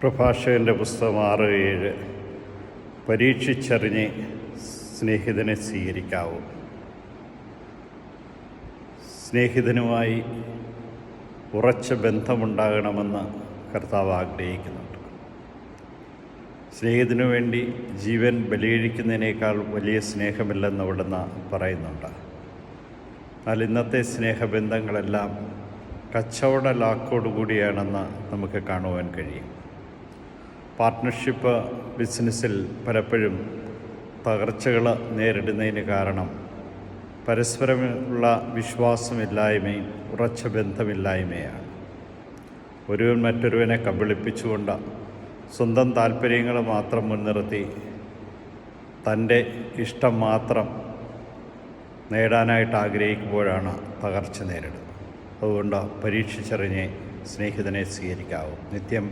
പ്രഭാഷകൻ്റെ പുസ്തകം 6:7 പരീക്ഷിച്ചറിഞ്ഞ് സ്നേഹിതനെ സ്വീകരിക്കാവൂ. സ്നേഹിതനുമായി ഉറച്ച ബന്ധമുണ്ടാകണമെന്ന് കർത്താവ് ആഗ്രഹിക്കുന്നുണ്ട്. സ്നേഹിതനു വേണ്ടി ജീവൻ ബലികഴിക്കുന്നതിനേക്കാൾ വലിയ സ്നേഹമില്ലെന്ന് അവിടുന്ന് പറയുന്നുണ്ട്. എന്നാൽ ഇന്നത്തെ സ്നേഹബന്ധങ്ങളെല്ലാം കച്ചവട ലാക്കോടുകൂടിയാണെന്ന് നമുക്ക് കാണുവാൻ കഴിയും. പാർട്ട്ണർഷിപ്പ് ബിസിനസ്സിൽ പലപ്പോഴും തകർച്ചകൾ നേരിടുന്നതിന് കാരണം പരസ്പരമുള്ള വിശ്വാസമില്ലായ്മയും ഉറച്ച ബന്ധമില്ലായ്മയാണ്. ഒരുവൻ മറ്റൊരുവനെ കബളിപ്പിച്ചുകൊണ്ട് സ്വന്തം താല്പര്യങ്ങൾ മാത്രം മുൻനിർത്തി തൻ്റെ ഇഷ്ടം മാത്രം നേടാനായിട്ട് ആഗ്രഹിക്കുമ്പോഴാണ് തകർച്ച നേരിടുന്നത്. അതുകൊണ്ട് പരീക്ഷിച്ചറിഞ്ഞ് സ്നേഹിതനെ സ്വീകരിക്കാവൂ. നിത്യം